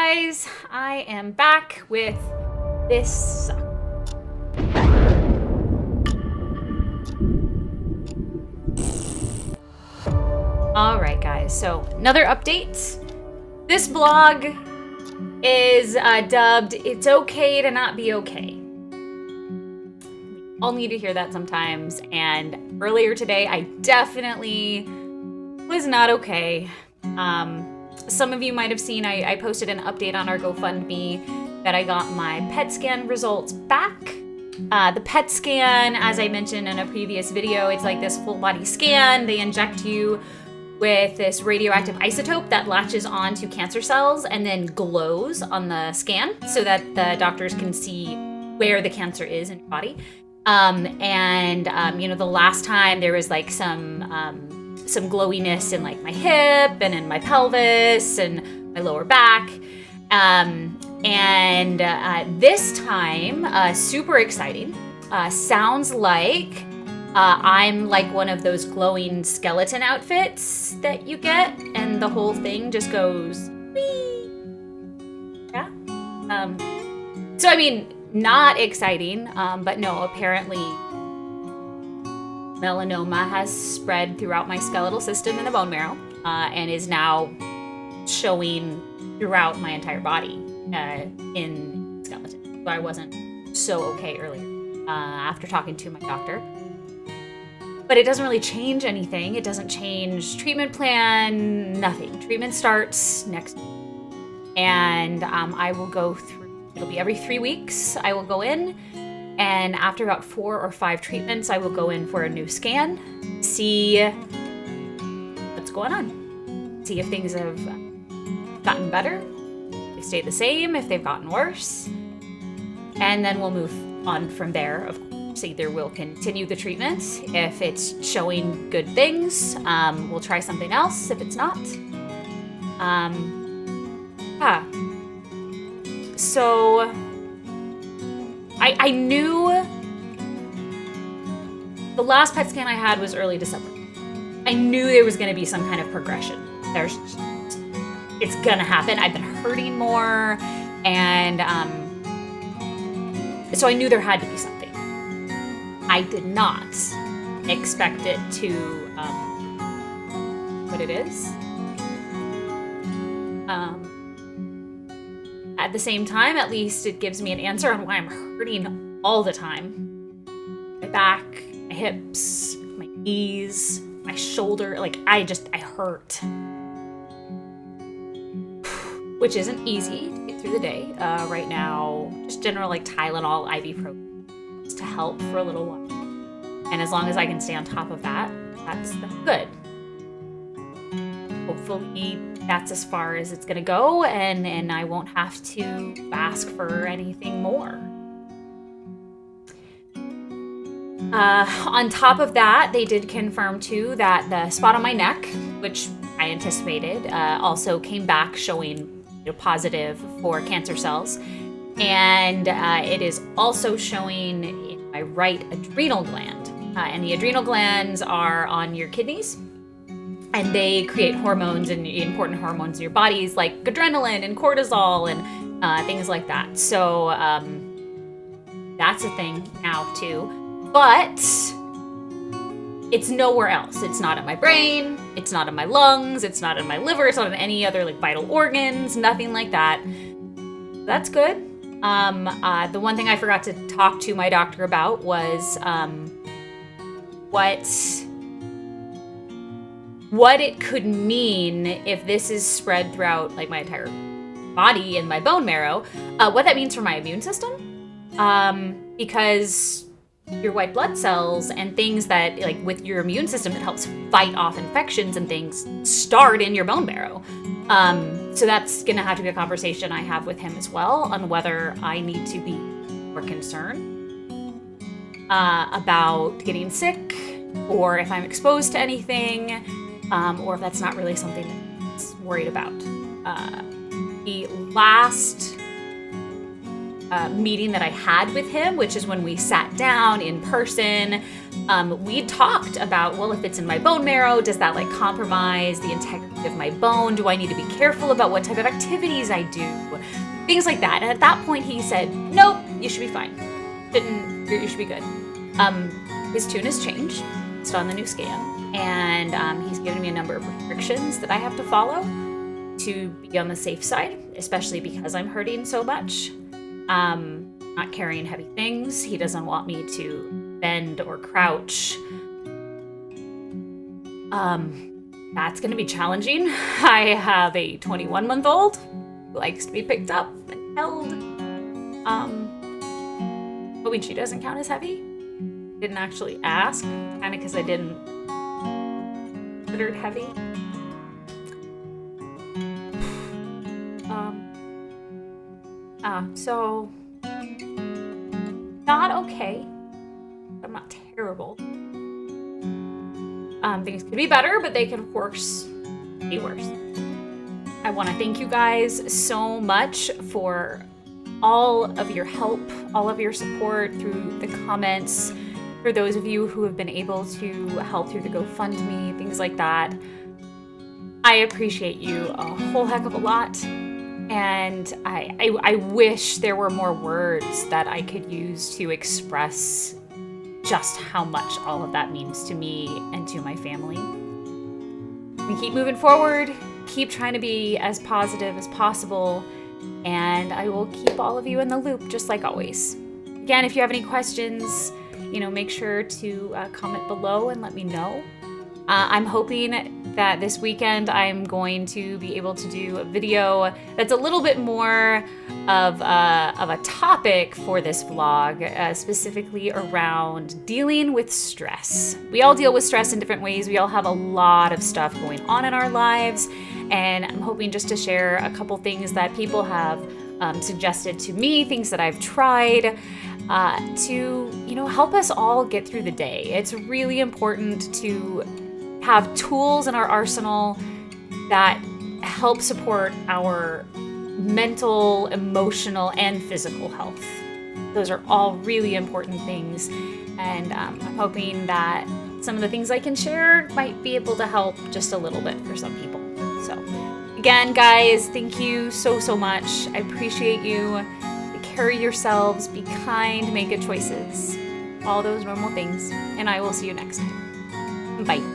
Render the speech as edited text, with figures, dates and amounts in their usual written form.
guys, I am back with this suck. Alright guys, so another update. This blog is dubbed, "It's okay to not be okay." We all need to hear that sometimes, and earlier today I definitely was not okay. Some of you might have seen I posted an update on our GoFundMe that I got my PET scan results back. The PET scan, as I mentioned in a previous video, it's like this full body scan. They inject you with this radioactive isotope that latches onto cancer cells and then glows on the scan so that the doctors can see where the cancer is in your body. You know, the last time there was like some glowiness in like my hip and in my pelvis and my lower back. This time, super exciting. Sounds like I'm like one of those glowing skeleton outfits that you get, and the whole thing just goes wee. Yeah. So I mean, not exciting, but no, apparently melanoma has spread throughout my skeletal system in the bone marrow, and is now showing throughout my entire body in skeleton. So I wasn't so okay earlier after talking to my doctor. But it doesn't really change anything. It doesn't change treatment plan, nothing. Treatment starts next week. And I will go through, it'll be every 3 weeks. I will go in, and after about 4 or 5 treatments, I will go in for a new scan, see what's going on, see if things have gotten better, if they stayed the same, if they've gotten worse, and then we'll move on from there, of course. Either we'll continue the treatment if it's showing good things. We'll try something else if it's not. So I knew the last PET scan I had was early December. I knew there was going to be some kind of progression. It's going to happen. I've been hurting more, and so I knew there had to be something. I did not expect it to, what it is. At the same time, at least it gives me an answer on why I'm hurting all the time. My back, my hips, my knees, my shoulder, like I hurt. Which isn't easy to get through the day. Right now, just general like Tylenol, ibuprofen to help for a little while. And as long as I can stay on top of that, that's good. Hopefully that's as far as it's gonna go, and I won't have to ask for anything more. On top of that, they did confirm too that the spot on my neck, which I anticipated, also came back showing positive for cancer cells. And it is also showing in my right adrenal gland. And the adrenal glands are on your kidneys. And they create hormones and important hormones in your bodies like adrenaline and cortisol and things like that. So that's a thing now too. But it's nowhere else. It's not in my brain. It's not in my lungs. It's not in my liver. It's not in any other like vital organs. Nothing like that. That's good. The one thing I forgot to talk to my doctor about was what it could mean if this is spread throughout like my entire body and my bone marrow, what that means for my immune system. Because your white blood cells and things that like with your immune system that helps fight off infections and things start in your bone marrow. So that's gonna have to be a conversation I have with him as well on whether I need to be more concerned about getting sick, or if I'm exposed to anything, or if that's not really something that's worried about. The last meeting that I had with him, which is when we sat down in person, We talked about, well, if it's in my bone marrow, does that like compromise the integrity of my bone? Do I need to be careful about what type of activities I do? Things like that. And at that point he said, nope, you should be fine. You should be good. His tune has changed. It's on the new scan. And he's given me a number of restrictions that I have to follow to be on the safe side, especially because I'm hurting so much. Not carrying heavy things. He doesn't want me to bend or crouch. That's going to be challenging. I have a 21-month-old who likes to be picked up and held. But when she doesn't count as heavy, didn't actually ask, kind of because I didn't consider it heavy. So not okay. I'm not terrible. Things could be better, but they could, of course, be worse. I want to thank you guys so much for all of your help, all of your support through the comments, for those of you who have been able to help through the GoFundMe, things like that. I appreciate you a whole heck of a lot. And I wish there were more words that I could use to express just how much all of that means to me and to my family. We keep moving forward, keep trying to be as positive as possible, and I will keep all of you in the loop, just like always. Again, if you have any questions, make sure to comment below and let me know. I'm hoping that this weekend I'm going to be able to do a video that's a little bit more of a topic for this vlog, specifically around dealing with stress. We all deal with stress in different ways. We all have a lot of stuff going on in our lives, and I'm hoping just to share a couple things that people have suggested to me, things that I've tried to help us all get through the day. It's really important to have tools in our arsenal that help support our mental, emotional, and physical health. Those are all really important things, and I'm hoping that some of the things I can share might be able to help just a little bit for some people. So again, guys, thank you so much. I appreciate you. Take care of yourselves, be kind, make good choices, all those normal things, and I will see you next time. Bye.